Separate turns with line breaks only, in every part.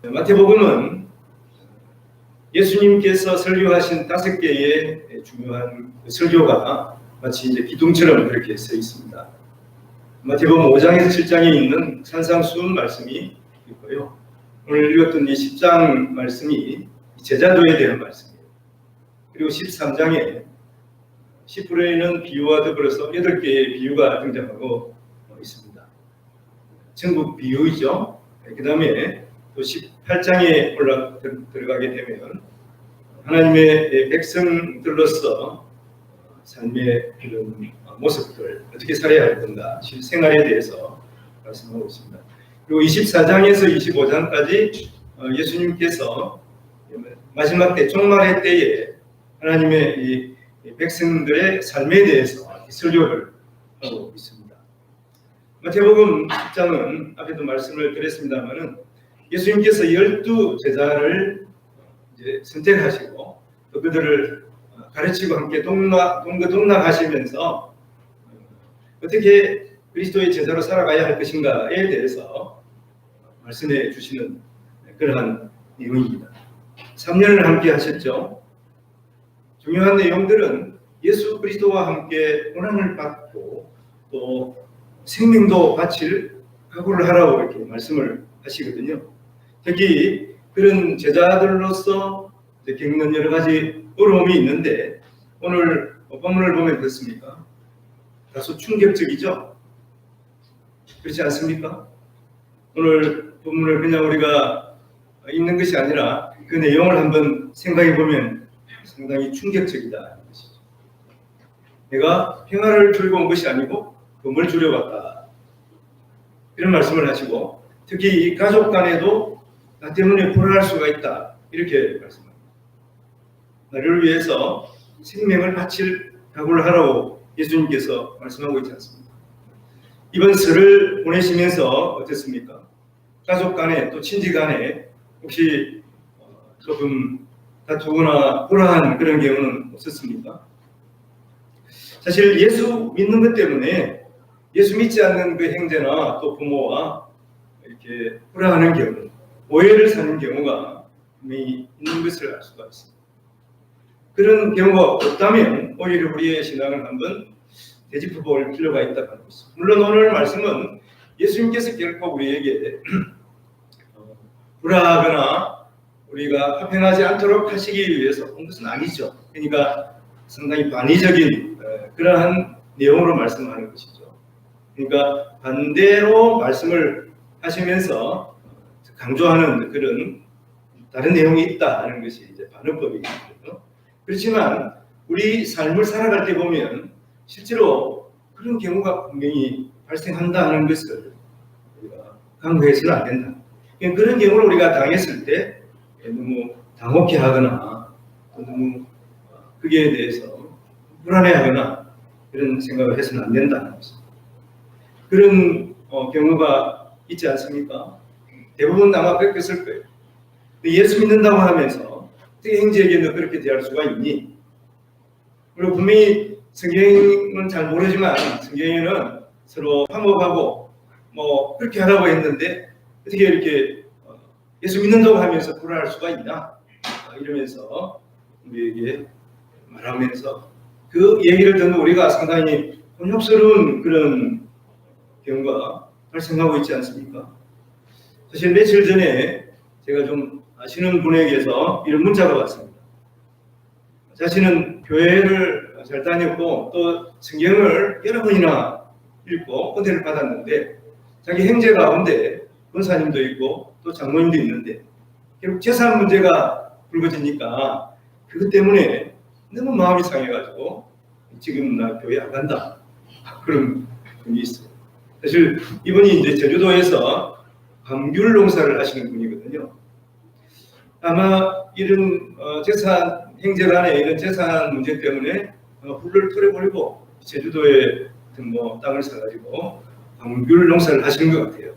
마태복음은 예수님께서 설교하신 5개의 중요한 설교가 마치 이제 기둥처럼 그렇게 써 있습니다. 마태복음 5장에서 7장에 있는 산상수훈 말씀이 있고요. 오늘 읽었던 이 10장 말씀이 제자도에 대한 말씀이에요. 그리고 13장에 10%에는 비유와 더불어서 8개의 비유가 등장하고 있습니다. 천국 비유이죠. 그 다음에 또 18장에 들어가게 되면 하나님의 백성들로서 삶의 그런 모습들 어떻게 살아야 할 건가 실생활에 대해서 말씀하고 있습니다. 그리고 24장에서 25장까지 예수님께서 마지막 때 종말의 때에 하나님의 이 백성들의 삶에 대해서 설교를 하고 있습니다. 마태복음 10장은 앞에도 말씀을 드렸습니다만은 예수님께서 12 제자를 이제 선택하시고 또 그들을 가르치고 함께 동거동락하시면서 어떻게 그리스도의 제자로 살아가야 할 것인가에 대해서 말씀해 주시는 그러한 내용입니다. 3년을 함께 하셨죠. 중요한 내용들은 예수 그리스도와 함께 고난을 받고 또 생명도 바칠 각오를 하라고 이렇게 말씀을 하시거든요. 특히 그런 제자들로서 겪는 여러 가지 어려움이 있는데 오늘 본문을 보면 그렇습니까? 다소 충격적이죠? 그렇지 않습니까? 오늘 본문을 그냥 우리가 읽는 것이 아니라 그 내용을 한번 생각해 보면 상당히 충격적이다. 내가 평화를 주려고 온 것이 아니고 금을 주려고 왔다. 이런 말씀을 하시고 특히 이 가족 간에도 나 때문에 불안할 수가 있다. 이렇게 말씀합니다. 나를 위해서 생명을 바칠 각오를 하라고 예수님께서 말씀하고 있지 않습니까? 이번 설을 보내시면서 어땠습니까? 가족 간에 또 친지 간에 혹시 조금 다투거나 불안한 그런 경우는 없었습니까? 사실 예수 믿는 것 때문에 예수 믿지 않는 그 형제나 또 부모와 이렇게 불안하는 경우, 오해를 사는 경우가 분명히 있는 것을 알 수가 있습니다. 그런 경우가 없다면 오히려 우리의 신앙을 한번 되짚어 볼 필요가 있다고 하고 있습니다. 물론 오늘 말씀은 예수님께서 결코 우리에게 불화하거나 우리가 화평하지 않도록 하시기 위해서 온 것은 아니죠. 그러니까 상당히 반의적인 그러한 내용으로 말씀하는 것이죠. 그러니까 반대로 말씀을 하시면서 강조하는 그런 다른 내용이 있다는 것이 이제 반어법이거든요. 그렇지만 우리 삶을 살아갈 때 보면 실제로 그런 경우가 분명히 발생한다는 것을 우리가 간과해서는 안 된다. 그런 경우를 우리가 당했을 때 너무 당혹해하거나 너무 그에 대해서 불안해하거나 이런 생각을 해서는 안 된다는 것입니다. 그런 경우가 있지 않습니까? 대부분 아마 그랬을 거예요. 예수 믿는다고 하면서 어떻게 형제에게 너 그렇게 대할 수가 있니? 그리고 분명히 성경은 잘 모르지만 성경에는 서로 화목하고 뭐 그렇게 하라고 했는데 어떻게 이렇게 예수 믿는다고 하면서 불안할 수가 있나? 이러면서 우리에게 말하면서 그 얘기를 듣는 우리가 상당히 곤욕스러운 그런 경우가 발생하고 있지 않습니까? 사실 며칠 전에 제가 좀 아시는 분에게서 이런 문자가 왔습니다. 자신은 교회를 잘 다녔고 또 성경을 여러 번이나 읽고 은혜를 받았는데 자기 형제 가운데 권사님도 있고 또 장로님도 있는데 결국 재산 문제가 불거지니까 그것 때문에 너무 마음이 상해가지고 지금 나 교회 안 간다 그런 분이 있어요. 사실 이분이 이제 제주도에서 감귤 농사를 하시는 분이거든요. 아마 이런 재산 형제간의 이런 재산 문제 때문에 훌을 털어버리고 제주도에 뭐 땅을 사가지고 감귤 농사를 하시는 것 같아요.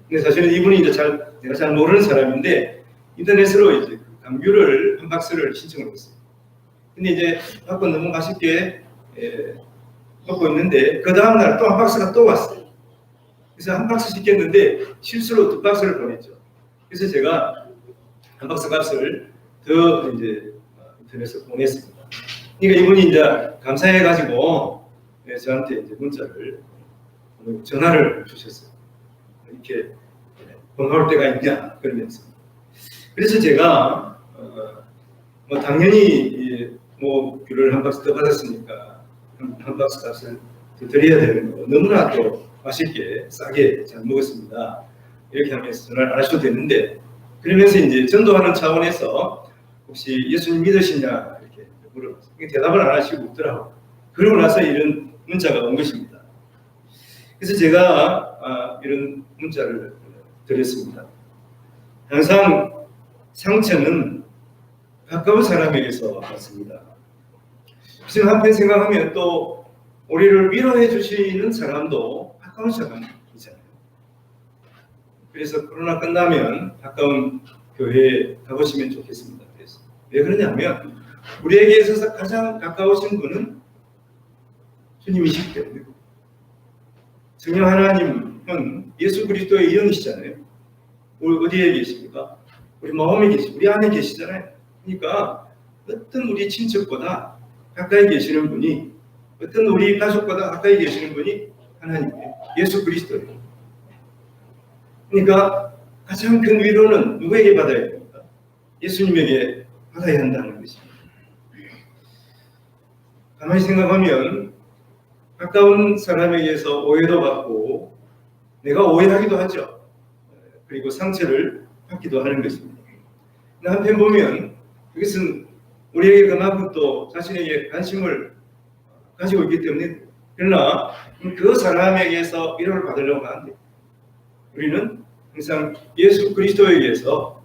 근데 사실은 이분이 이제 내가 잘 모르는 사람인데 인터넷으로 이제 감귤을 한 박스를 신청을 했어요. 근데 이제 갖고 너무 맛있게 먹고 있는데 그 다음날 또 한 박스가 또 왔어요. 그래서 한 박스 시켰는데 실수로 2박스를 보냈죠. 그래서 제가 한 박스 값을 더 이제 인터넷에 보냈습니다. 그러니까 이분이 이제 감사해가지고 저한테 이제 문자를 전화를 주셨어요. 이렇게 번거로울 때가 있냐 그러면서. 그래서 제가 뭐 당연히 뭐 귤을 한 박스 더 받았으니까 한 박스 값을 더 드려야 되는 거 너무나 또 맛있게 싸게 잘 먹었습니다. 이렇게 하면서 전화를 안 하셔도 되는데 그러면서 이제 전도하는 차원에서 혹시 예수님 믿으시냐 이렇게 물어봤어요. 대답을 안 하시고 웃더라고요. 그러고 나서 이런 문자가 온 것입니다. 그래서 제가 이런 문자를 드렸습니다. 항상 상처는 가까운 사람에게서 왔습니다. 지금 한편 생각하면 또 우리를 위로해 주시는 사람도 가까운 사람이잖아요. 그래서 코로나 끝나면 가까운 교회에 가보시면 좋겠습니다. 그래서 왜 그러냐면 우리에게 있어서 가장 가까우신 분은 주님이시기 때문에 성령 하나님은 예수 그리스도의 이언이시잖아요. 우리 어디에 계십니까? 우리 마음에 계시고 우리 안에 계시잖아요. 그러니까 어떤 우리 친척보다 가까이 계시는 분이 어떤 우리 가족보다 가까이 계시는 분이 하나님이에요. 예수 그리스도예요. 그러니까 가장 큰 위로는 누구에게 받아야 됩니까? 예수님에게 받아야 한다는 것입니다. 가만히 생각하면 가까운 사람에게서 오해도 받고 내가 오해하기도 하죠. 그리고 상처를 받기도 하는 것입니다. 한편 보면 이것은 우리에게 그만큼 또 자신에게 관심을 가지고 있기 때문에 그러나 그 사람에게서 위로를 받으려고 하는데 우리는 항상 예수 그리스도에게서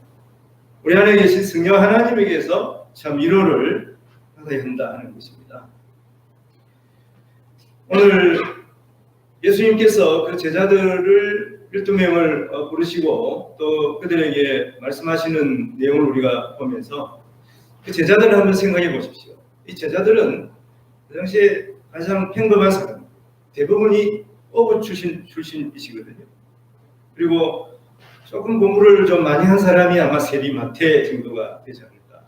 우리 안에 계신 성령 하나님에게서 참 위로를 받아야 한다는 것입니다. 오늘 예수님께서 그 제자들을 12명을 부르시고 또 그들에게 말씀하시는 내용을 우리가 보면서 그 제자들을 한번 생각해 보십시오. 이 제자들은 그 당시에 가장 평범한 사람, 대부분이 어부 출신이시거든요. 그리고 조금 공부를 좀 많이 한 사람이 아마 세리마태 정도가 되지 않을까.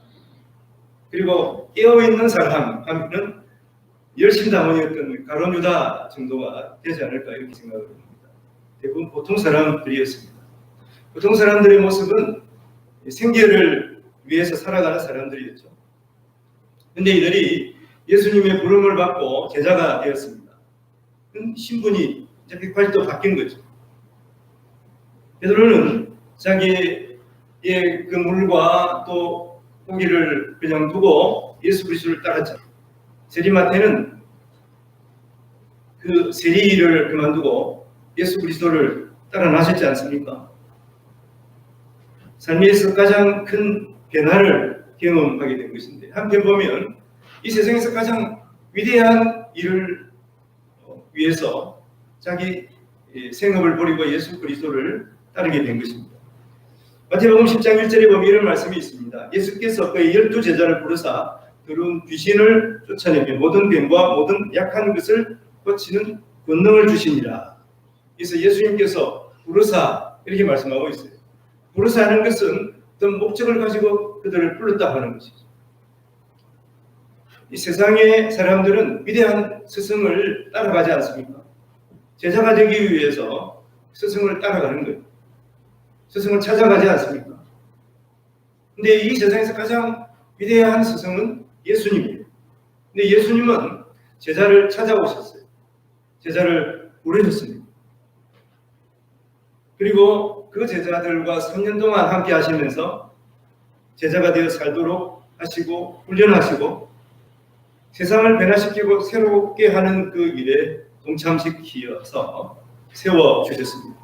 그리고 깨어있는 사람 하면은 열심당원이었던 가룟 유다 정도가 되지 않을까 이렇게 생각을 합니다. 대부분 보통 사람들이었습니다. 보통 사람들의 모습은 생계를 위해서 살아가는 사람들이었죠. 그런데 이들이 예수님의 부름을 받고 제자가 되었습니다. 신분이 이제 180도 바뀐 거죠. 베드로는 자기의 그 물과 또 고기를 그냥 두고 예수 그리스도를 따랐죠. 세리마태는 그 세리를 그만두고 예수 그리스도를 따라 나셨지 않습니까? 삶에서 가장 큰 변화를 경험하게 된 것인데 한편 보면 이 세상에서 가장 위대한 일을 위해서 자기 생업을 버리고 예수 그리스도를 따르게 된 것입니다. 마태복음 10장 1절에 보면 이런 말씀이 있습니다. 예수께서 그의 12제자를 부르사 더러운 귀신을 쫓아내며 모든 병과 모든 약한 것을 고치는 권능을 주시니라. 그래서 예수님께서 부르사 이렇게 말씀하고 있어요. 부르사 하는 것은 어떤 목적을 가지고 그들을 불렀다 하는 것이죠. 이 세상의 사람들은 위대한 스승을 따라가지 않습니까? 제자가 되기 위해서 스승을 따라가는 거예요. 스승을 찾아가지 않습니까? 근데 이 세상에서 가장 위대한 스승은 예수님이에요. 근데 예수님은 제자를 찾아오셨어요. 제자를 부르셨습니다. 그리고 그 제자들과 3년 동안 함께 하시면서 제자가 되어 살도록 하시고 훈련하시고 세상을 변화시키고 새롭게 하는 그 일에 동참시키어서 세워주셨습니다.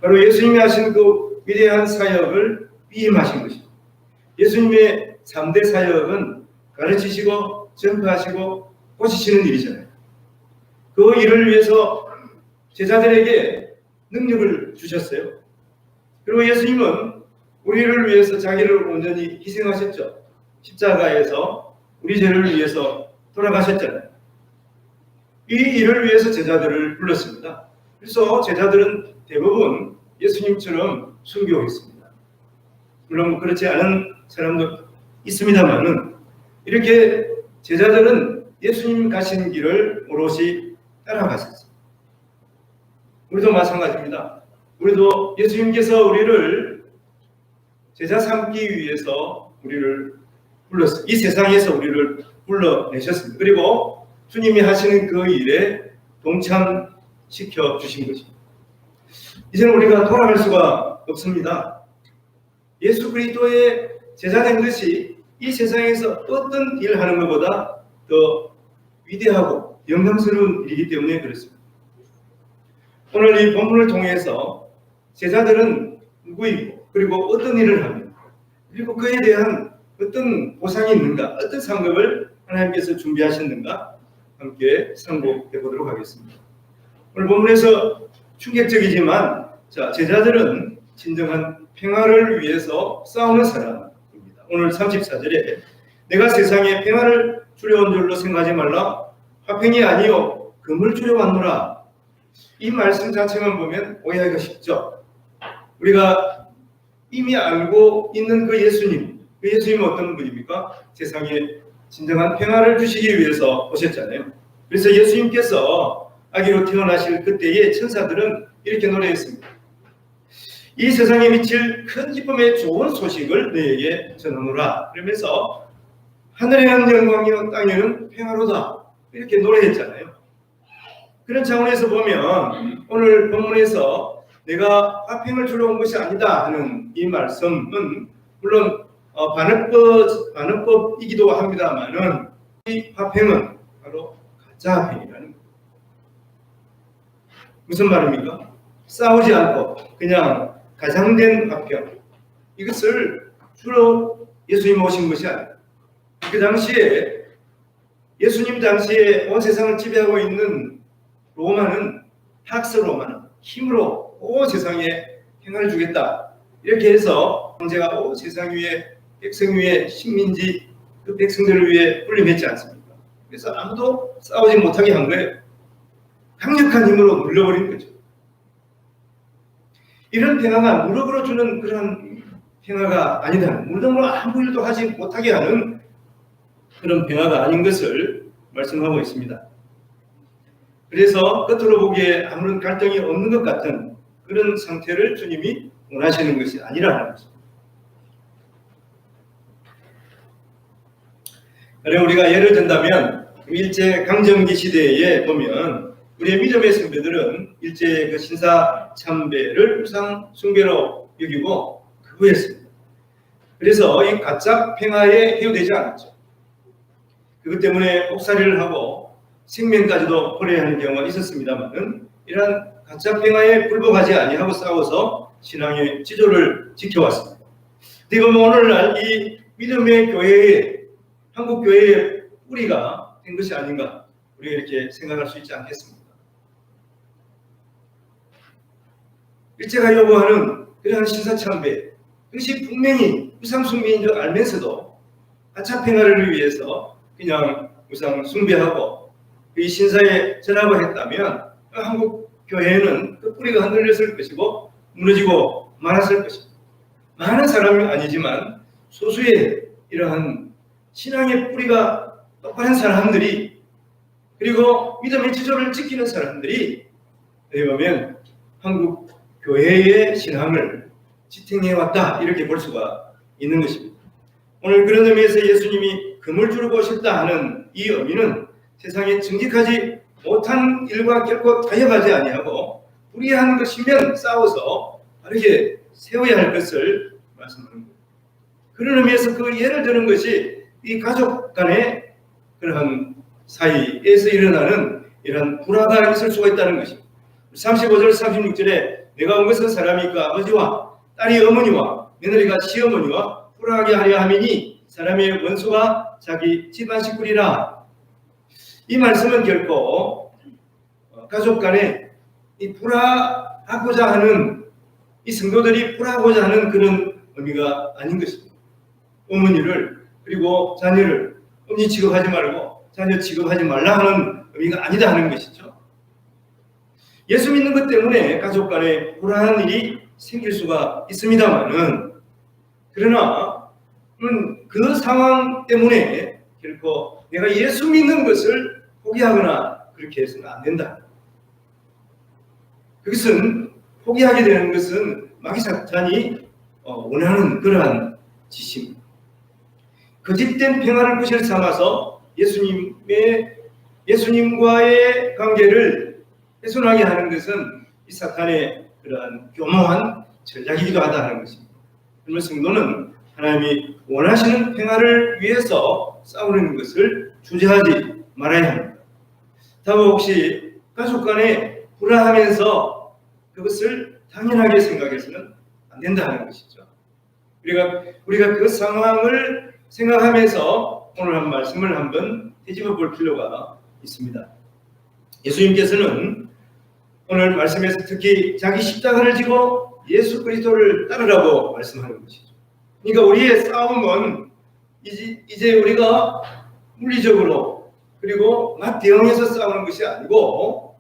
바로 예수님이 하신 그 위대한 사역을 위임하신 것입니다. 예수님의 3대 사역은 가르치시고 전파하시고 고치시는 일이잖아요. 그 일을 위해서 제자들에게 능력을 주셨어요. 그리고 예수님은 우리를 위해서 자기를 온전히 희생하셨죠. 십자가에서 우리 죄를 위해서 돌아가셨잖아요. 이 일을 위해서 제자들을 불렀습니다. 그래서 제자들은 대부분 예수님처럼 순교했습니다. 물론 그렇지 않은 사람도 있습니다만은 이렇게 제자들은 예수님 가신 길을 오롯이 따라갔었어요. 우리도 마찬가지입니다. 우리도 예수님께서 우리를 제자 삼기 위해서 우리를 불렀어요. 이 세상에서 우리를 불러내셨습니다. 그리고 주님이 하시는 그 일에 동참시켜 주신 것입니다. 이제는 우리가 돌아갈 수가 없습니다. 예수 그리스도의 제자된 것이 이 세상에서 어떤 일을 하는 것보다 더 위대하고 영광스러운 일이기 때문에 그렇습니다. 오늘 이 본문을 통해서 제자들은 누구이고 그리고 어떤 일을 하며 그리고 그에 대한 어떤 보상이 있는가, 어떤 상급을 하나님께서 준비하셨는가 함께 상고해 보도록 하겠습니다. 오늘 본문에서 충격적이지만 제자들은 진정한 평화를 위해서 싸우는 사람입니다. 오늘 34절에 내가 세상에 평화를 주려온 줄로 생각하지 말라. 화평이 아니요 금을 주려왔노라. 이 말씀 자체만 보면 오해하기가 쉽죠. 우리가 이미 알고 있는 그 예수님은 어떤 분입니까? 세상에 진정한 평화를 주시기 위해서 오셨잖아요. 그래서 예수님께서 아기로 태어나실 그때의 천사들은 이렇게 노래했습니다. 이 세상에 미칠 큰 기쁨의 좋은 소식을 너에게 전하노라. 그러면서 하늘에는 영광이요 땅에는 평화로다. 이렇게 노래했잖아요. 그런 차원에서 보면 오늘 본문에서 내가 화평을 주러 온 것이 아니다 하는 이 말씀은 물론 반응법이기도 합니다만은 이 화평은 바로 가짜 화평이라는 거예요. 무슨 말입니까? 싸우지 않고 그냥 가장된 화평, 이것을 주로 예수님 오신 것이 아니에요. 그 당시에 예수님 당시에 온 세상을 지배하고 있는 로마는 팍스 로마는 힘으로 온 세상에 평화를 주겠다 이렇게 해서 황제가 온 세상 위에 백성 위에 식민지 그 백성들을 위해 군림했지 않습니까? 그래서 아무도 싸우지 못하게 한 거예요. 강력한 힘으로 눌러버린 거죠. 이런 평화가 무력으로 주는 그런 평화가 아니다는, 무력으로 아무 일도 하지 못하게 하는 그런 평화가 아닌 것을 말씀하고 있습니다. 그래서 겉으로 보기에 아무런 갈등이 없는 것 같은 그런 상태를 주님이 원하시는 것이 아니라는 것입니다. 그래 우리가 예를 든다면 일제 강점기 시대에 보면 우리의 믿음의 선배들은 일제의 그 신사 참배를 우상 숭배로 여기고 거부했습니다. 그래서 이 가짜 평화에 해요되지 않았죠. 그것 때문에 옥살이를 하고 생명까지도 버려야 하는 경우가 있었습니다만은 이러한 가짜 평화에 불복하지 아니하고 싸워서 신앙의 지조를 지켜왔습니다. 어떻게 보면 오늘날 이 믿음의 교회에 한국 교회의 뿌리가 된 것이 아닌가 우리가 이렇게 생각할 수 있지 않겠습니까? 일제가 요구하는 그러한 신사참배, 그것이 분명히 우상숭배인 줄 알면서도 가짜 평화를 위해서 그냥 우상숭배하고 이 신사에 전합을 했다면 한국 교회는 그 뿌리가 흔들렸을 것이고 무너지고 말았을 것입니다. 많은 사람이 아니지만 소수의 이러한 신앙의 뿌리가 똑바른 사람들이 그리고 믿음의 지조를 지키는 사람들이 어떻게 보면 한국 교회의 신앙을 지탱해왔다 이렇게 볼 수가 있는 것입니다. 오늘 그런 의미에서 예수님이 금을 주르고 오셨다 하는 이 의미는 세상에 정직하지 못한 일과 결코 타협하지 아니하고 불의한 것이면 싸워서 바르게 세워야 할 것을 말씀하는 거예요. 그런 의미에서 그 예를 드는 것이 이 가족 간의 그러한 사이에서 일어나는 이런 불화가 있을 수가 있다는 것입니다. 35절 36절에 내가 온 것은 사람이 그 아버지와 딸이 어머니와 며느리가 시어머니와 불화하게 하려 함이니 사람의 원수가 자기 집안 식구리라. 이 말씀은 결코 가족 간에 이 불화하고자 하는 이 성도들이 불화하고자 하는 그런 의미가 아닌 것입니다. 어머니를 그리고 자녀를 어머니 취급하지 말고 자녀 취급하지 말라 하는 의미가 아니다 하는 것이죠. 예수 믿는 것 때문에 가족 간에 불화한 일이 생길 수가 있습니다만은 그러나 그 상황 때문에 결코 내가 예수 믿는 것을 포기하거나 그렇게 해서는 안 된다. 그것은 포기하게 되는 것은 마귀 사탄이 원하는 그러한 짓입니다. 거짓된 평화를 구실 삼아서 예수님과의 관계를 훼손하게 하는 것은 이 사탄의 그러한 교모한 전략이기도 하다는 것입니다. 그러면 성도는 하나님이 원하시는 평화를 위해서 싸우는 것을 주저하지 말아야 합니다. 다음 혹시 가족 간에 불화하면서 그것을 당연하게 생각해서는 안 된다는 것이죠. 우리가 그 상황을 생각하면서 오늘 한 말씀을 한번 되짚어 볼 필요가 있습니다. 예수님께서는 오늘 말씀에서 특히 자기 십자가를 지고 예수 그리스도를 따르라고 말씀하는 것이죠. 그러니까 우리의 싸움은 이제 우리가 물리적으로 그리고 맞대응해서 싸우는 것이 아니고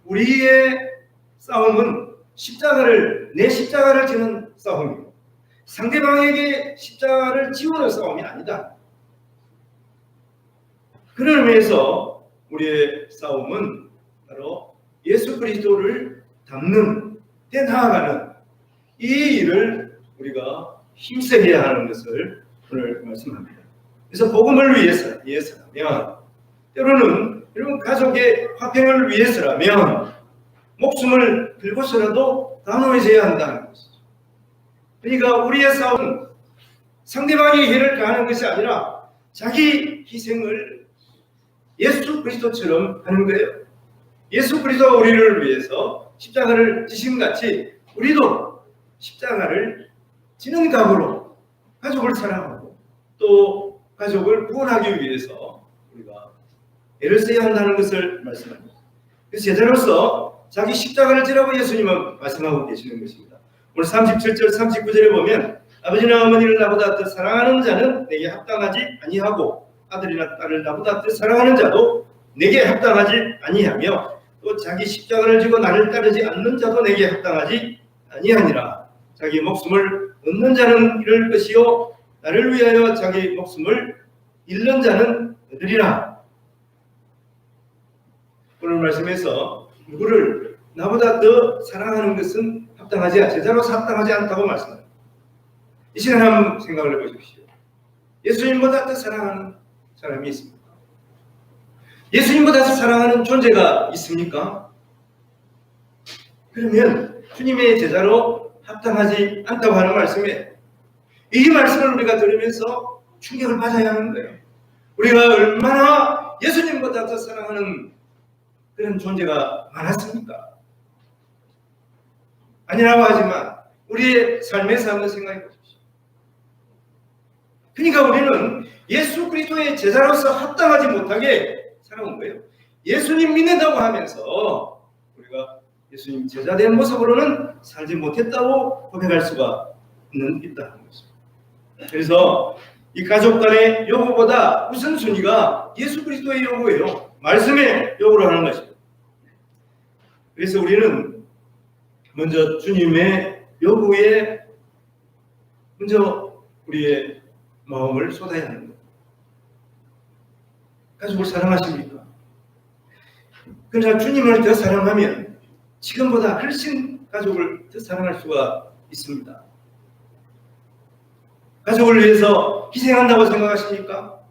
우리의 싸움은 내 십자가를 지는 싸움이고 상대방에게 십자가를 지우는 싸움이 아니다. 그런 의미에서 우리의 싸움은 바로 예수 그리스도를 닮는 데 나아가는 이 일을 우리가 힘써 해야 하는 것을 오늘 말씀합니다. 그래서 복음을 위해서라면 때로는 여러분 가족의 화평을 위해서라면 목숨을 들고서라도 단호해져야 한다는 것이죠. 그러니까 우리의 싸움은 상대방이 해를 가하는 것이 아니라 자기 희생을 예수 그리스도처럼 하는 거예요. 예수 그리스도가 우리를 위해서 십자가를 지신 같이 우리도 십자가를 지는 각오로 가족을 사랑하고 또 가족을 구원하기 위해서 우리가 애를 써야 한다는 것을 말씀합니다. 그래서 제자로서 자기 십자가를 지라고 예수님은 말씀하고 계시는 것입니다. 오늘 37절 39절에 보면 아버지나 어머니를 나보다 더 사랑하는 자는 내게 합당하지 아니하고 아들이나 딸을 나보다 더 사랑하는 자도 내게 합당하지 아니하며 또 자기 십자가를 지고 나를 따르지 않는 자도 내게 합당하지 아니하니라. 자기 목숨을 얻는 자는 잃을 것이요 나를 위하여 자기 목숨을 잃는 자는 얻으리라. 오늘 말씀에서 누구를 나보다 더 사랑하는 것은 제자로서 합당하지 않다고 말씀합니다. 이 시간 한번 생각을 해보십시오. 예수님보다 더 사랑하는 사람이 있습니까? 예수님보다 더 사랑하는 존재가 있습니까? 그러면 주님의 제자로 합당하지 않다고 하는 말씀에 이 말씀을 우리가 들으면서 충격을 받아야 하는 거예요. 우리가 얼마나 예수님보다 더 사랑하는 그런 존재가 많았습니까? 아니라고 하지만 우리의 삶에서 한번 생각해 보십시오. 그러니까 우리는 예수 그리스도의 제자로서 합당하지 못하게 살아온 거예요. 예수님 믿는다고 하면서 우리가 예수님 제자된 모습으로는 살지 못했다고 고백할 수가 있다는 것입니다. 그래서 이 가족 간의 요구보다 우선순위가 예수 그리스도의 요구예요. 말씀의 요구를 하는 것입니다. 그래서 우리는 먼저 주님의 요구에 먼저 우리의 마음을 쏟아야 하는 거예요. 가족을 사랑하십니까? 그러나 주님을 더 사랑하면 지금보다 훨씬 가족을 더 사랑할 수가 있습니다. 가족을 위해서 희생한다고 생각하십니까?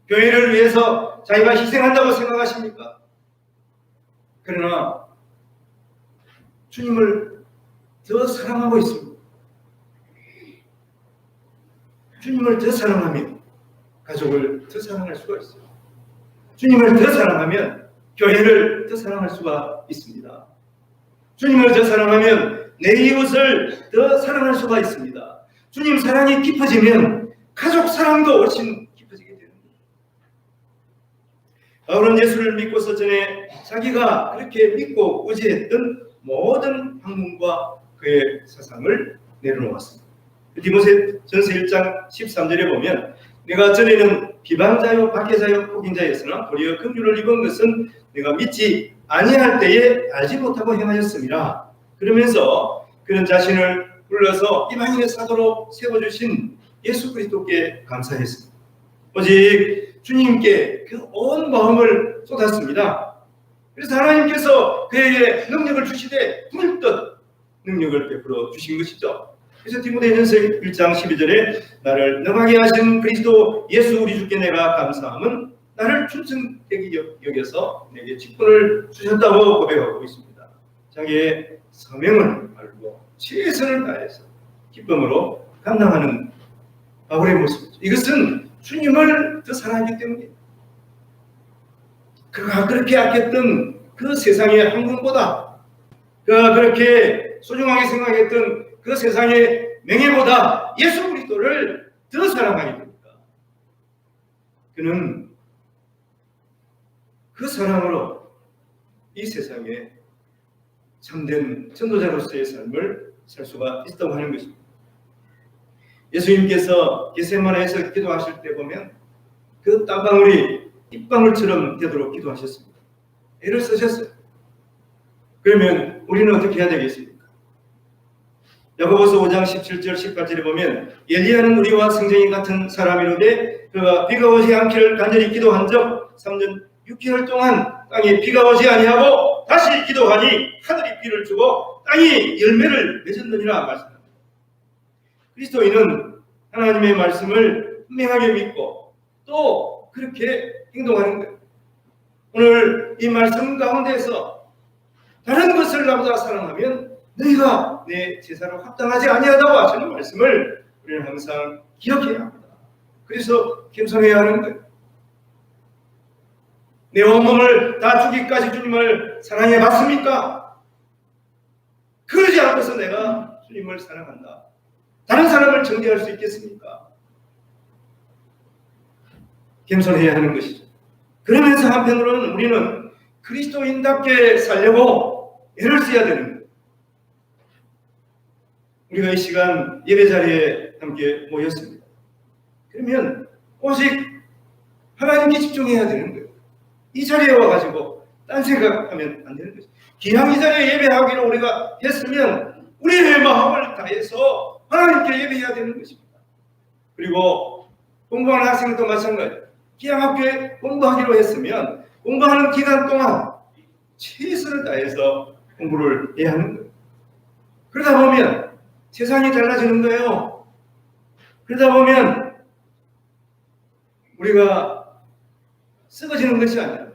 교회를 위해서 자기가 희생한다고 생각하십니까? 그러나 주님을 더 사랑하고 있습니다. 주님을 더 사랑하면 가족을 더 사랑할 수가 있어요. 주님을 더 사랑하면 교회를 더 사랑할 수가 있습니다. 주님을 더 사랑하면 내 이웃을 더 사랑할 수가 있습니다. 주님 사랑이 깊어지면 가족 사랑도 훨씬 깊어지게 되는 거예요. 바울은 예수를 믿고서 전에 자기가 그렇게 믿고 의지했던 모든 학문과 그의 사상을 내려놓았습니다. 디모데전서 1장 13절에 보면 내가 전에는 비방자요 박해자요 폭인자였으나 도리어 긍휼을 입은 것은 내가 믿지 아니할 때에 알지 못하고 행하였음이라. 그러면서 그런 자신을 불러서 이방인의 사도로 세워주신 예수 그리스도께 감사했습니다. 오직 주님께 그 온 마음을 쏟았습니다. 그래서 하나님께서 그에게 능력을 주시되 물뜻 능력을 베풀어 주신 것이죠. 그래서 디모데전서 1장 12절에 나를 능하게 하신 그리스도 예수 우리 주께 내가 감사함은 나를 충성되게 여겨서 내게 직분을 주셨다고 고백하고 있습니다. 자기의 사명을 알고 최선을 다해서 기쁨으로 감당하는 바울의 모습이죠. 이것은 주님을 더 사랑하기 때문이에요. 그가 그렇게 아꼈던 그 세상의 황금보다, 그가 그렇게 소중하게 생각했던 그 세상의 명예보다 예수 그리스도를 더 사랑하게 됩니다. 그는 그 사랑으로 이 세상에 참된 전도자로서의 삶을 살 수가 있다고 하는 것입니다. 예수님께서 겟세마네에서 기도하실 때 보면 그 땀방울이 입방울처럼 되도록 기도하셨습니다. 애를 쓰셨어요. 그러면 우리는 어떻게 해야 되겠습니까? 야고보서 5장 17절 18절에 보면 엘리야는 우리와 성전이 같은 사람이로되 그가 비가 오지 않기를 간절히 기도한 적 3년 6개월 동안 땅에 비가 오지 아니하고 다시 기도하니 하늘이 비를 주고 땅이 열매를 맺었느니라 말씀합니다. 그리스도인은 하나님의 말씀을 분명하게 믿고 또 그렇게 행동하는 거예요. 오늘 이 말씀 가운데서 다른 것을 나보다 사랑하면 너희가 내 제사로 합당하지 아니하다고 하시는 말씀을 우리는 항상 기억해야 합니다. 그래서 겸손해야 하는 거예요. 내 온몸을 다 주기까지 주님을 사랑해 봤습니까? 그러지 않고서 내가 주님을 사랑한다. 다른 사람을 정죄할 수 있겠습니까? 겸손해야 하는 것이죠. 그러면서 한편으로는 우리는 그리스도인답게 살려고 애를 써야 되는 거예요. 우리가 이 시간 예배 자리에 함께 모였습니다. 그러면 오직 하나님께 집중해야 되는 거예요. 이 자리에 와가지고 딴 생각하면 안 되는 거죠. 기왕 이 자리에 예배하기를 우리가 했으면 우리의 마음을 다해서 하나님께 예배해야 되는 것입니다. 그리고 공부하는 학생도 마찬가지예요. 기왕 학교에 공부하기로 했으면 공부하는 기간 동안 최선을 다해서 공부를 해야 하는 거예요. 그러다 보면 세상이 달라지는 거예요. 그러다 보면 우리가 썩어지는 것이 아니라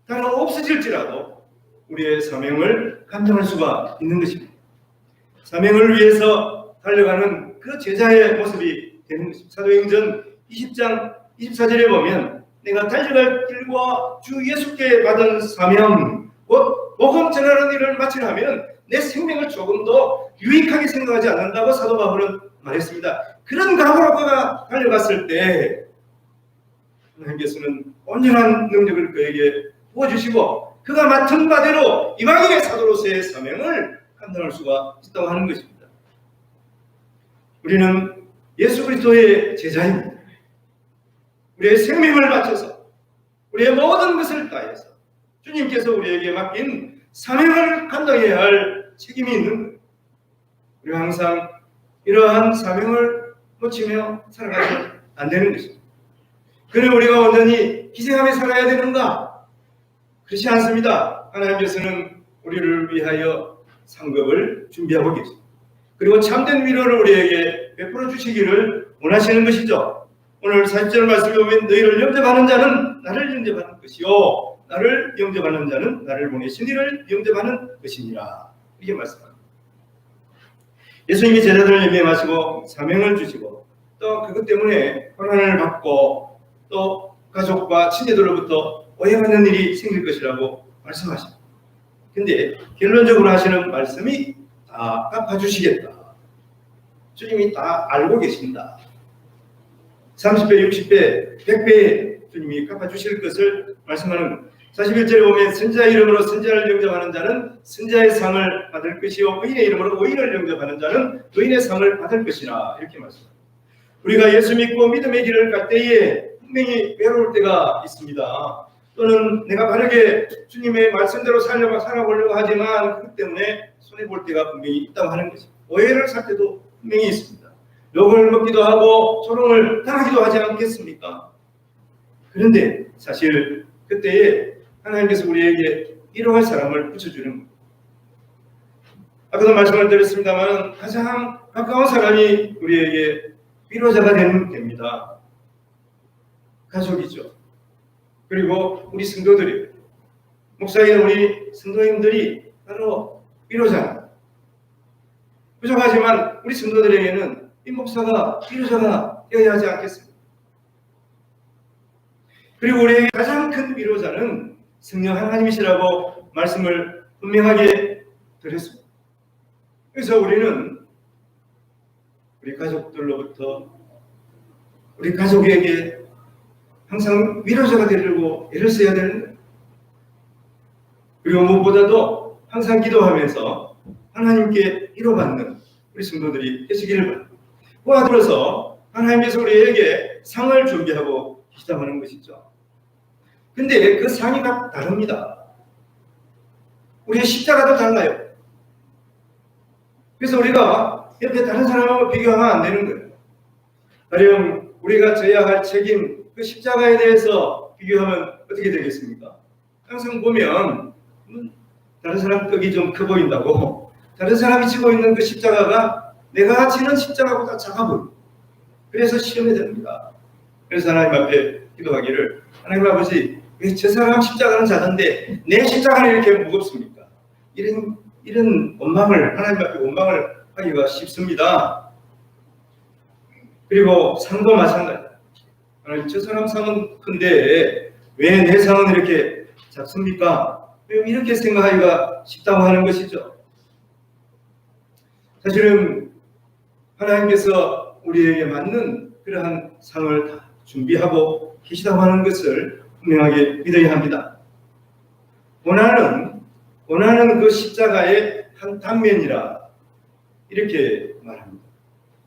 다른 없어질지라도 우리의 사명을 감당할 수가 있는 것입니다. 사명을 위해서 달려가는 그 제자의 모습이 되는 것입니다. 사도행전 20장 24절에 보면 내가 달려갈 길과 주 예수께 받은 사명 곧 복음 전하는 일을 마치려면 내 생명을 조금 더 유익하게 생각하지 않는다고 사도 바울은 말했습니다. 그런 각오로 그가 달려갔을 때 하나님께서는 온전한 능력을 그에게 부어주시고 그가 맡은 바대로 이방인의 사도로서의 사명을 감당할 수가 있다고 하는 것입니다. 우리는 예수 그리스도의 제자입니다. 우리의 생명을 바쳐서 우리의 모든 것을 다해서 주님께서 우리에게 맡긴 사명을 감당해야 할 책임이 있는 거예요. 우리가 항상 이러한 사명을 놓치며 살아가면 안 되는 것입니다. 그럼 우리가 온전히 희생하며 살아야 되는가? 그렇지 않습니다. 하나님께서는 우리를 위하여 상급을 준비하고 계십니다. 그리고 참된 위로를 우리에게 베풀어 주시기를 원하시는 것이죠. 오늘 40절 말씀에 보면 너희를 영접하는 자는 나를 영접하는 것이요 나를 영접하는 자는 나를 보내신 이를 영접하는 것이니라. 이렇게 말씀합니다. 예수님이 제자들을 예비하시고 사명을 주시고 또 그것 때문에 고난을 받고 또 가족과 친지들로부터 오해받는 일이 생길 것이라고 말씀하십니다. 근데 결론적으로 하시는 말씀이 다 갚아주시겠다. 주님이 다 알고 계신다. 30배, 60배, 100배 주님이 갚아주실 것을 말씀하는 겁니다. 41절에 보면 선지자의 이름으로 선지자를 영접하는 자는 선지자의 상을 받을 것이요 의인의 이름으로 의인을 영접하는 자는 의인의 상을 받을 것이라 이렇게 말씀합니다. 우리가 예수 믿고 믿음의 길을 갈 때에 분명히 외로울 때가 있습니다. 또는 내가 바르게 주님의 말씀대로 살아보려고 하지만 그것 때문에 손해볼 때가 분명히 있다고 하는 것입니다. 오해를 살 때도 분명히 있습니다. 욕을 먹기도 하고 조롱을 당하기도 하지 않겠습니까? 그런데 사실 그때에 하나님께서 우리에게 위로할 사람을 붙여주는 겁니다. 아까도 말씀을 드렸습니다만 가장 가까운 사람이 우리에게 위로자가 됩니다. 가족이죠. 그리고 우리 성도들이, 목사인 우리 성도님들이 바로 위로자. 부족하지만 우리 성도들에게는 이 목사가 위로자가 되어야 하지 않겠습니까? 그리고 우리에게 가장 큰 위로자는 성령 하나님이시라고 말씀을 분명하게 드렸습니다. 그래서 우리는 우리 가족들로부터 우리 가족에게 항상 위로자가 되려고 애를 써야 되는 거예요. 그리고 무엇보다도 항상 기도하면서 하나님께 위로받는 우리 성도들이 되시기를 바랍니다. 그와 들어서 하나님께서 우리에게 상을 준비하고 계시다는 것이죠. 근데 그 상이 다 다릅니다. 우리의 십자가도 달라요. 그래서 우리가 옆에 다른 사람하고 비교하면 안 되는 거예요. 가령 우리가 져야 할 책임, 그 십자가에 대해서 비교하면 어떻게 되겠습니까? 항상 보면 다른 사람 떡이 좀 커 보인다고, 다른 사람이 지고 있는 그 십자가가 내가 지는 십자가보다 작아 보입니다. 그래서 시험이 됩니다. 그래서 하나님 앞에 기도하기를, 하나님 아버지, 왜 저 사람 십자가는 작은데 내 십자가는 이렇게 무겁습니까? 이런 원망을, 하나님 앞에 원망을 하기가 쉽습니다. 그리고 상도 마찬가지입니다. 하나님, 저 사람 상은 큰데 왜 내 상은 이렇게 작습니까? 왜 이렇게 생각하기가 쉽다고 하는 것이죠. 사실은 하나님께서 우리에게 맞는 그러한 상을 다 준비하고 계시다고 하는 것을 분명하게 믿어야 합니다. 고난은 그 십자가의 한 단면이라 이렇게 말합니다.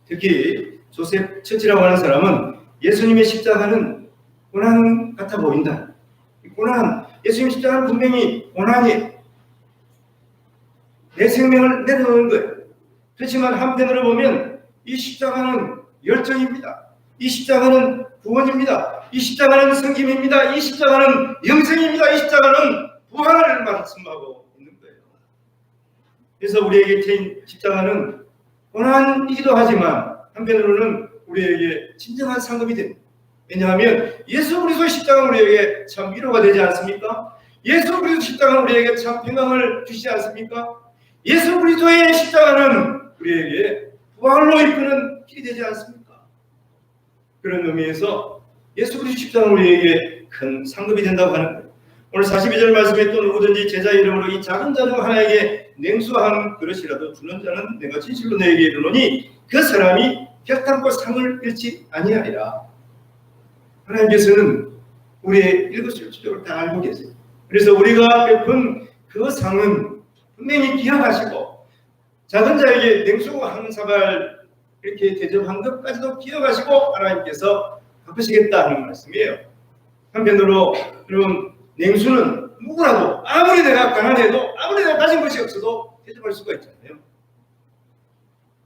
특히 조셉 처치라고 하는 사람은 예수님의 십자가는 고난 같아 보인다. 예수님 십자가는 분명히 고난이 내 생명을 내려놓는 거예요. 그렇지만 한편으로 보면 이 십자가는 열정입니다. 이 십자가는 구원입니다. 이 십자가는 성김입니다. 이 십자가는 영생입니다. 이 십자가는 부활을 말씀하고 있는 거예요. 그래서 우리에게 진 십자가는 고난이기도 하지만 한편으로는 우리에게 진정한 상급이 됩니다. 왜냐하면 예수 그리스도의 십자가는 우리에게 참 위로가 되지 않습니까? 예수 그리스도의 십자가는 우리에게 참 평강을 주시지 않습니까? 예수 그리스도의 십자가는 우리에게 부활로 이끄는 길이 되지 않습니까? 그런 의미에서 예수 그리스도의 십자가는 우리에게 큰 상급이 된다고 하는 거예요. 오늘 42절 말씀에 또 누구든지 제자 이름으로 이 작은 자 중 하나에게 냉수한 그릇이라도 주는 자는 내가 진실로 너에게 이르노니 그 사람이 결단코 상을 잃지 아니하리라. 하나님께서는 우리의 일거수일투족을 다 알고 계세요. 그래서 우리가 베푼 그 상은 분명히 기억하시고 작은 자에게 냉수 한 사발 이렇게 대접한 것까지도 기억하시고 하나님께서 갚으시겠다는 말씀이에요. 한편으로 여러분, 냉수는 누구라도 아무리 내가 가난해도 아무리 내가 가진 것이 없어도 대접할 수가 있잖아요.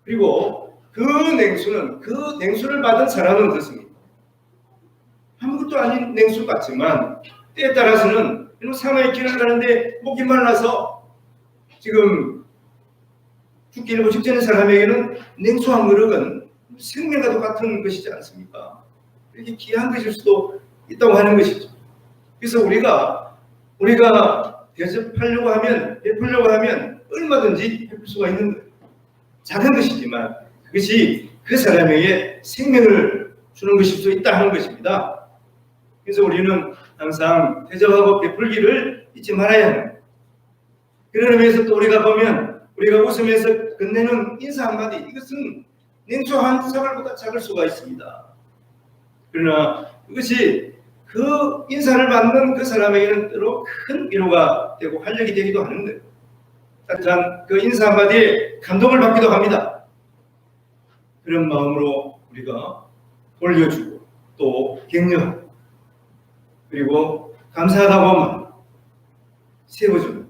그리고 그 냉수를 받은 사람은 어떻습니까? 아무것도 아닌 냉수 같지만 때에 따라서는 이런 상하의 길을 가는데 목이 말라서 지금 죽기 일보 직전의 사람에게는 냉수 한 그릇은 생명과도 같은 것이지 않습니까? 이렇게 귀한 것일 수도 있다고 하는 것이죠. 그래서 우리가 대접하려고 하면, 베풀려고 하면 얼마든지 베풀 수가 있는 거예요. 작은 것이지만 그것이 그 사람에게 생명을 주는 것일 수 있다 하는 것입니다. 그래서 우리는 항상 대접하고 베풀기를 잊지 말아야 합니다. 그런 의미에서 또 우리가 보면 우리가 웃으면서 건네는 인사 한마디, 이것은 냉수 한 사발보다 작을 수가 있습니다. 그러나 이것이 그 인사를 받는 그 사람에게는 때로 큰 위로가 되고 활력이 되기도 하는 거예요. 따뜻한 그 인사 한마디에 감동을 받기도 합니다. 그런 마음으로 우리가 올려주고 또 격려하고 그리고 감사하다고 만 세워주는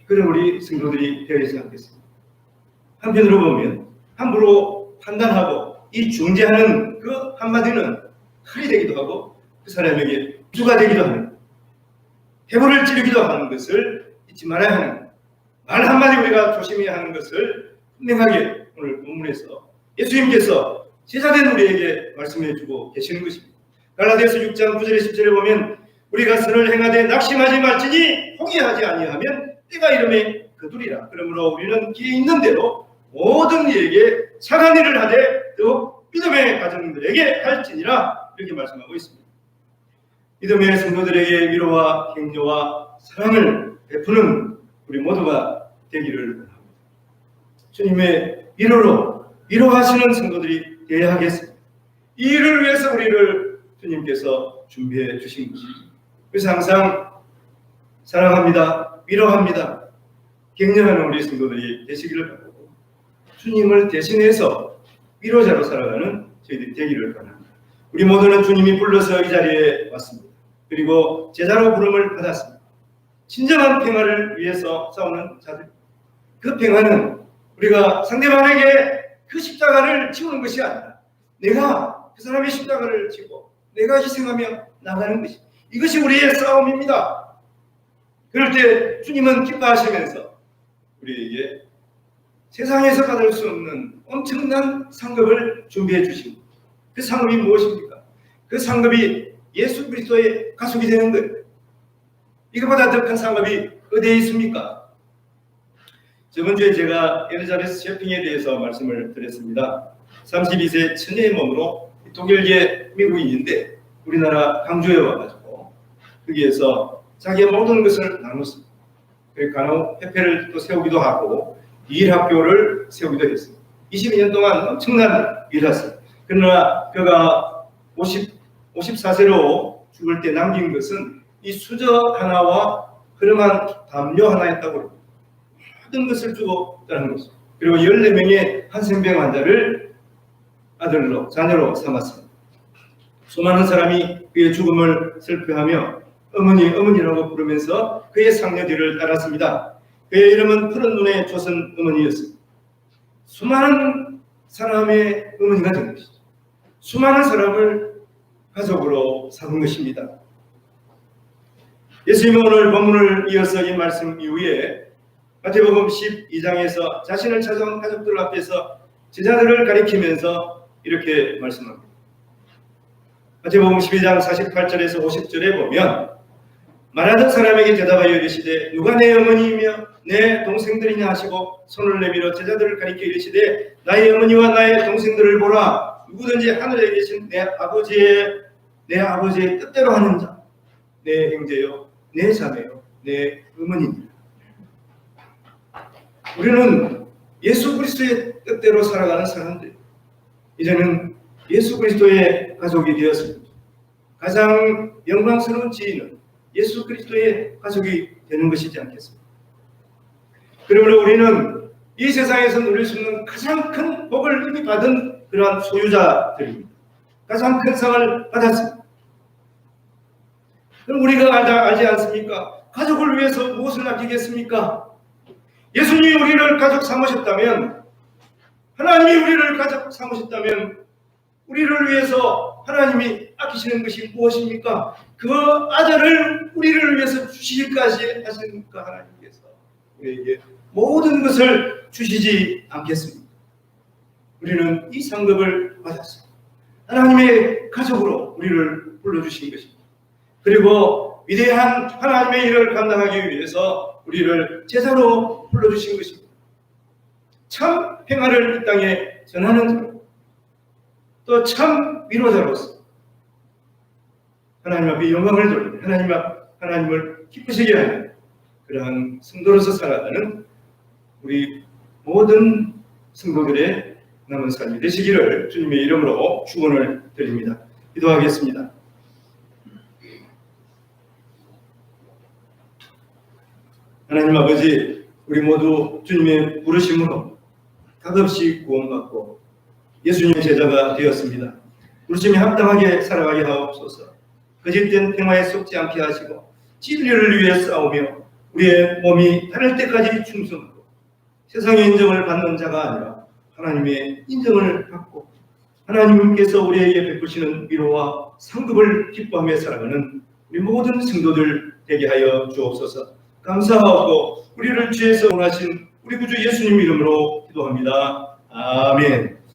그런 우리 성도들이 되어야 하지 않겠습니까? 한편으로 보면 함부로 판단하고 이 중재하는 그 한마디는 칼이 되기도 하고 그 사람에게 주가 되기도 하는, 해부를 찌르기도 하는 것을 잊지 말아야 하는, 말 한마디 우리가 조심해야 하는 것을 분명하게 오늘 본문에서 예수님께서 제자된 우리에게 말씀해 주고 계시는 것입니다. 갈라디아서 6장 9절에 10절에 보면 우리가 선을 행하되 낙심하지 말지니 포기하지 아니하면 때가 이름에 거두리라. 그러므로 우리는 기회 있는 대로 모든 이에게 착한 일을 하되 더욱 믿음의 가정들에게 할지니라. 이렇게 말씀하고 있습니다. 믿음의 성도들에게 위로와 격려와 사랑을 베푸는 우리 모두가 되기를 원합니다. 주님의 위로로 위로하시는 성도들이 되어야 하겠습니다. 이 일을 위해서 우리를 주님께서 준비해 주신 것입니다. 그래서 항상 사랑합니다, 위로합니다, 격려하는 우리 성도들이 되시기를 바라고 주님을 대신해서 위로자로 살아가는 저희들이 되기를 바랍니다. 우리 모두는 주님이 불러서 이 자리에 왔습니다. 그리고 제자로 부름을 받았습니다. 진정한 평화를 위해서 싸우는 자들, 그 평화는 우리가 상대방에게 그 십자가를 지우는 것이 아니라 내가 그 사람의 십자가를 지고 내가 희생하며 나가는 것이, 이것이 우리의 싸움입니다. 그럴 때 주님은 기뻐하시면서 우리에게 세상에서 받을 수 없는 엄청난 상급을 준비해 주십니다. 그 상급이 무엇입니까? 그 상급이 예수 그리스도의 가족이 되는 거예요. 이것보다 더 큰 상급이 어디에 있습니까? 저번 주에 제가 엘리자베스 쇼핑에 대해서 말씀을 드렸습니다. 32세 처녀의 몸으로 독일계 미국인인데 우리나라 강주에 와가지고 거기에서 자기의 모든 것을 나눴습니다. 간혹 협회를 또 세우기도 하고 일학교를 세우기도 했습니다. 22년 동안 엄청난 일을 했어요. 그러나 그가 54세로 죽을 때 남긴 것은 이 수저 하나와 흐름한 담요 하나였다고 합니다. 모든 것을 주고 떠난 것입니다. 그리고 14명의 한센병 환자를 아들로, 자녀로 삼았습니다. 수많은 사람이 그의 죽음을 슬퍼하며 어머니라고 부르면서 그의 상녀 뒤를 따랐습니다. 그의 이름은 푸른 눈의 조선 어머니였습니다. 수많은 사람의 어머니가 된 것이죠. 수많은 사람을 가족으로 삼은 것입니다. 예수님은 오늘 본문을 이어서 이 말씀 이후에 마태복음 12장에서 자신을 찾아온 가족들 앞에서 제자들을 가리키면서 이렇게 말씀합니다. 마태복음 12장 48절에서 50절에 보면 말하던 사람에게 대답하여 이르시되 누가 내 어머니이며 내 동생들이냐 하시고 손을 내밀어 제자들을 가리켜 이르시되 나의 어머니와 나의 동생들을 보라. 누구든지 하늘에 계신 내 아버지의 뜻대로 하는 자, 내 형제요, 내 자매요, 내 어머니입니다. 우리는 예수 그리스도의 뜻대로 살아가는 사람들, 이제는 예수 그리스도의 가족이 되었습니다. 가장 영광스러운 지위는 예수 그리스도의 가족이 되는 것이지 않겠습니까? 그러므로 우리는 이 세상에서 누릴 수 있는 가장 큰 복을 이미 받은 그러한 소유자들입니다. 가장 큰 상을 받았습니다. 그럼 우리가 알지 않습니까? 가족을 위해서 무엇을 아끼겠습니까? 예수님이 우리를 가족 삼으셨다면, 하나님이 우리를 가족 삼으셨다면 우리를 위해서 하나님이 아끼시는 것이 무엇입니까? 그 아들을 우리를 위해서 주시기까지 하십니까? 하나님께서 우리에게 모든 것을 주시지 않겠습니까? 우리는 이 상급을 받았습니다. 하나님의 가족으로 우리를 불러주신 것입니다. 그리고 위대한 하나님의 일을 감당하기 위해서 우리를 제자로 불러주신 것입니다. 참 평화를 이 땅에 전하는 자로, 또 참 위로자로서 하나님 앞에 영광을 돌리며 하나님을 기쁘시게 하는 그러한 성도로서 살아가는 우리 모든 성도들의 남은 삶이 되시기를 주님의 이름으로 축원을 드립니다. 기도하겠습니다. 하나님 아버지, 우리 모두 주님의 부르심으로 값없이 구원받고 예수님의 제자가 되었습니다. 부르심에 합당하게 살아가게 하옵소서. 거짓된 평화에 속지 않게 하시고 진리를 위해 싸우며 우리의 몸이 타를 때까지 충성하고 세상의 인정을 받는 자가 아니라 하나님의 인정을 받고 하나님께서 우리에게 베푸시는 위로와 상급을 기뻐하며 살아가는 우리 모든 성도들 되게 하여 주옵소서. 감사하고 우리를 주에서 원하신 우리 구주 예수님 이름으로 기도합니다. 아멘.